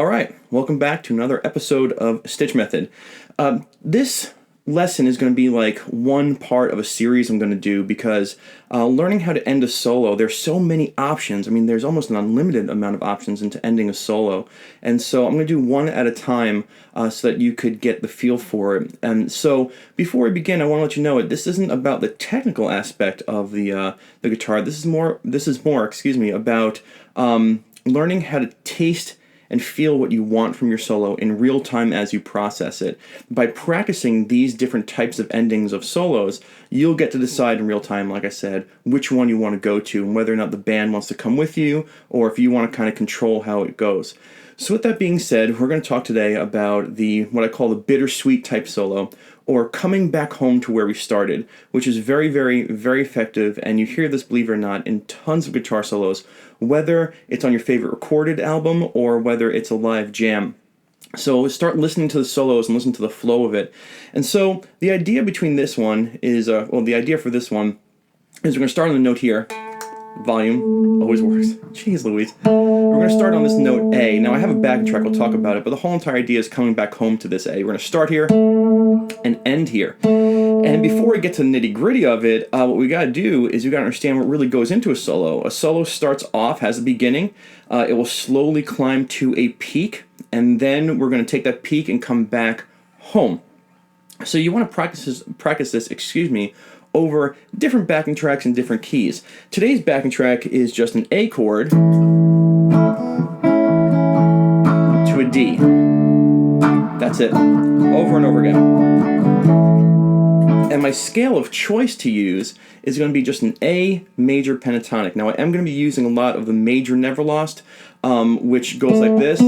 All right, welcome back to another episode of Stitch Method. This lesson is going to be like one part of a series I'm going to do because learning how to end a solo, there's so many options. I mean, there's almost an unlimited amount of options into ending a solo. And so I'm going to do one at a time so that you could get the feel for it. And so before we begin, I want to let you know this isn't about the technical aspect of the guitar. This is more, about learning how to taste and feel what you want from your solo in real time as you process it. By practicing these different types of endings of solos, you'll get to decide in real time, like I said, which one you want to go to and whether or not the band wants to come with you or if you want to kind of control how it goes. So with that being said, we're going to talk today about what I call the bittersweet type solo, or coming back home to where we started, which is very, very, very effective, and you hear this, believe it or not, in tons of guitar solos, whether it's on your favorite recorded album or whether it's a live jam. So start listening to the solos and listen to the flow of it. And so the idea between this one is, the idea for this one is we're going to start on the note here. Volume always works. Jeez Louise. We're going to start on this note A. Now I have a backing track, we'll talk about it, but the whole entire idea is coming back home to this A. We're going to start here and end here. And before we get to the nitty gritty of it, what we got to do is we got to understand what really goes into a solo. A solo starts off, has a beginning, it will slowly climb to a peak, and then we're going to take that peak and come back home. So you want to practice this, over different backing tracks and different keys. Today's backing track is just an A chord to a D. That's it, over and over again. And my scale of choice to use is going to be just an A major pentatonic. Now I am going to be using a lot of the major never lost, which goes like this.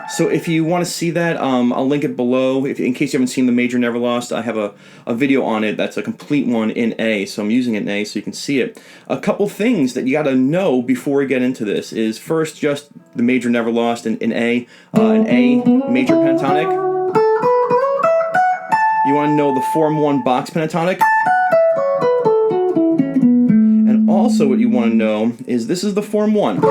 So if you want to see that, I'll link it below. In case you haven't seen the Major Never Lost, I have a video on it that's a complete one in A, so I'm using it in A so you can see it. A couple things that you got to know before we get into this is first just the Major Never Lost in A, an A major pentatonic. You want to know the Form 1 box pentatonic. And also what you want to know is this is the Form 1.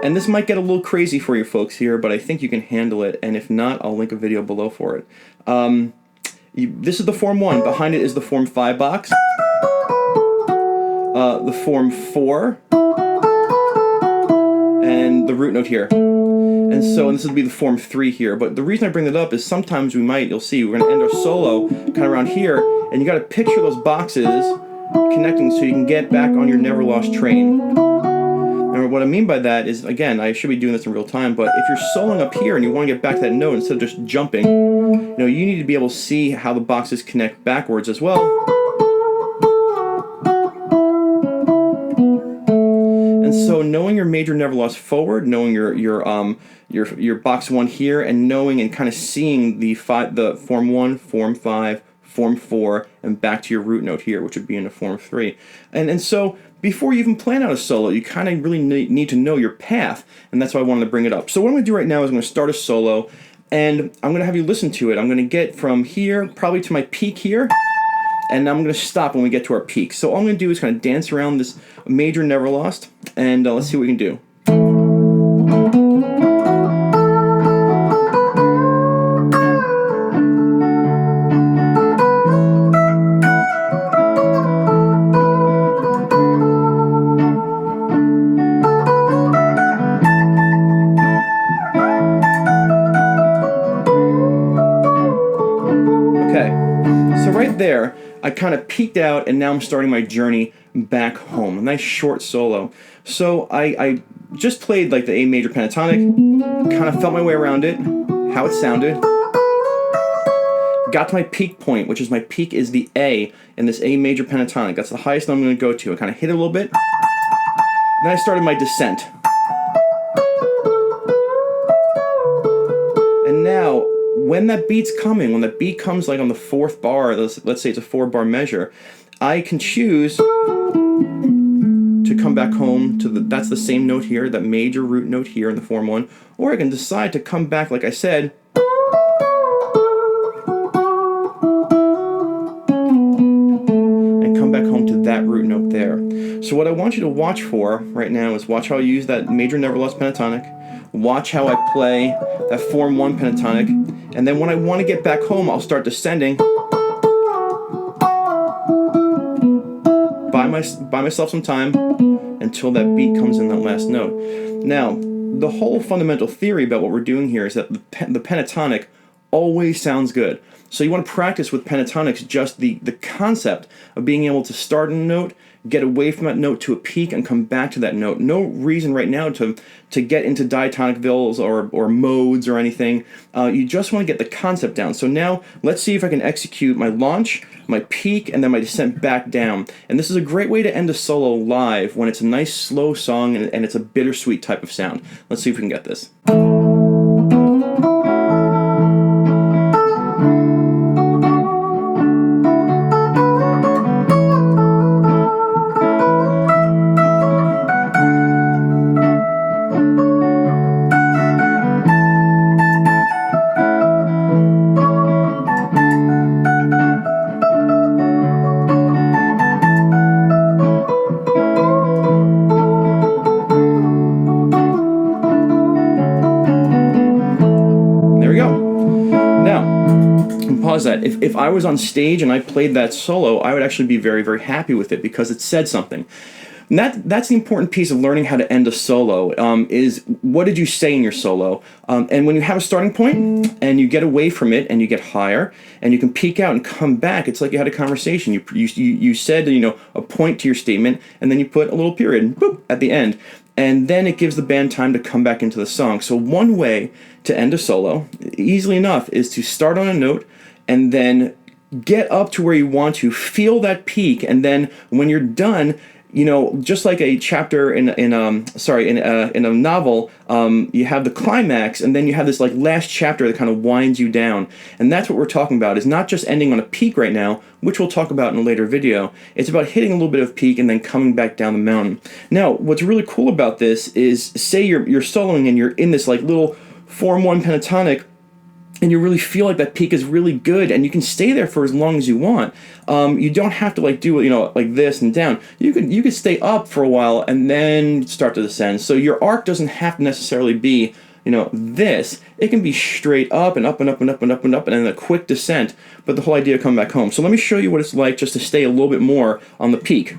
And this might get a little crazy for you folks here, but I think you can handle it, and if not, I'll link a video below for it. This is the Form 1. Behind it is the Form 5 box, the Form 4, and the root note here. And this would be the Form 3 here, but the reason I bring that up is sometimes you'll see, we're going to end our solo kind of around here, and you got to picture those boxes connecting so you can get back on your never lost train. And what I mean by that is, again, I should be doing this in real time, but if you're soloing up here and you want to get back to that note instead of just jumping, you need to be able to see how the boxes connect backwards as well. And so knowing your major never lost forward, knowing your box 1 here, and knowing and kind of seeing the Form 1, Form 5, Form 4, and back to your root note here, which would be in the Form 3. And so before you even plan out a solo, you kind of really need to know your path, and that's why I wanted to bring it up. So what I'm going to do right now is I'm going to start a solo, and I'm going to have you listen to it. I'm going to get from here probably to my peak here, and I'm going to stop when we get to our peak. So all I'm going to do is kind of dance around this major never lost, and let's see what we can do. There, I kind of peaked out, and now I'm starting my journey back home. A nice short solo. So I just played like the A major pentatonic, kind of felt my way around it, how it sounded. Got to my peak point, which is my peak is the A in this A major pentatonic. That's the highest note I'm going to go to. I kind of hit it a little bit. Then I started my descent. And now, when that beat comes like on the 4th bar, let's say it's a 4-bar measure, I can choose to come back home to that's the same note here, that major root note here in the Form 1, or I can decide to come back, like I said, and come back home to that root note there. So what I want you to watch for right now is watch how I use that major never lost pentatonic, watch how I play that form 1 pentatonic, and then when I want to get back home, I'll start descending, buy myself some time until that beat comes in that last note. Now, the whole fundamental theory about what we're doing here is that the pentatonic always sounds good. So you want to practice with pentatonics just the concept of being able to start a note, get away from that note to a peak, and come back to that note. No reason right now to get into diatonic fills or modes or anything. You just want to get the concept down. So now let's see if I can execute my launch, my peak, and then my descent back down. And this is a great way to end a solo live when it's a nice slow song and it's a bittersweet type of sound. Let's see if we can get this. That if I was on stage and I played that solo, I would actually be very, very happy with it because it said something. And that's the important piece of learning how to end a solo, is what did you say in your solo? And when you have a starting point and you get away from it and you get higher and you can peak out and come back, it's like you had a conversation. You said, a point to your statement, and then you put a little period, boop, at the end. And then it gives the band time to come back into the song. So one way to end a solo, easily enough, is to start on a note and then get up to where you want to, feel that peak, and then when you're done, just like a chapter in a novel, you have the climax, and then you have this like last chapter that kind of winds you down. And that's what we're talking about, is not just ending on a peak right now, which we'll talk about in a later video. It's about hitting a little bit of peak and then coming back down the mountain. Now, what's really cool about this is, say you're soloing and you're in this like little form 1 pentatonic, and you really feel like that peak is really good, and you can stay there for as long as you want. You don't have to like do like this and down. You could stay up for a while and then start to descend. So your arc doesn't have to necessarily be this. It can be straight up and up and up and up and up and up, and then a quick descent. But the whole idea of coming back home. So let me show you what it's like just to stay a little bit more on the peak.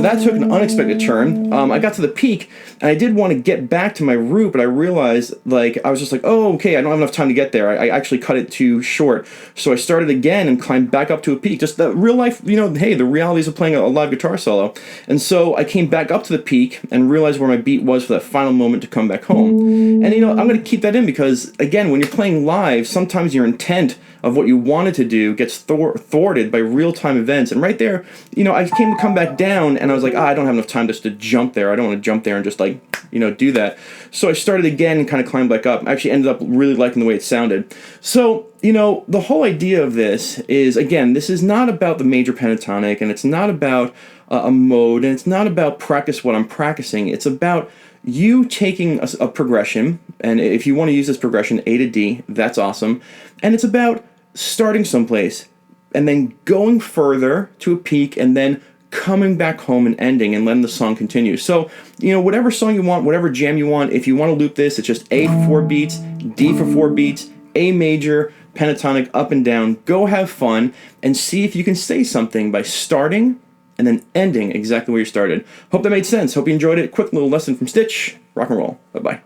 That took an unexpected turn. I got to the peak, and I did want to get back to my route, but I realized, I was just like, oh, okay, I don't have enough time to get there. I actually cut it too short. So I started again and climbed back up to a peak. Just the real life, hey, the realities of playing a live guitar solo. And so I came back up to the peak and realized where my beat was for that final moment to come back home. And, I'm going to keep that in because, again, when you're playing live, sometimes your intent of what you wanted to do gets thwarted by real-time events. And right there, I came to come back down, and I was like, I don't have enough time just to jump there. I don't want to jump there and just do that. So I started again and kind of climbed back up. I actually ended up really liking the way it sounded. So, the whole idea of this is, again, this is not about the major pentatonic, and it's not about a mode, and it's not about practice what I'm practicing. It's about you taking a progression, and if you want to use this progression, A to D, that's awesome. And it's about starting someplace and then going further to a peak and then coming back home and ending and letting the song continue. So, whatever song you want, whatever jam you want, if you want to loop this, it's just A for 4 beats, D for 4 beats, A major, pentatonic up and down. Go have fun and see if you can say something by starting and then ending exactly where you started. Hope that made sense. Hope you enjoyed it. Quick little lesson from Stitch. Rock and roll. Bye-bye.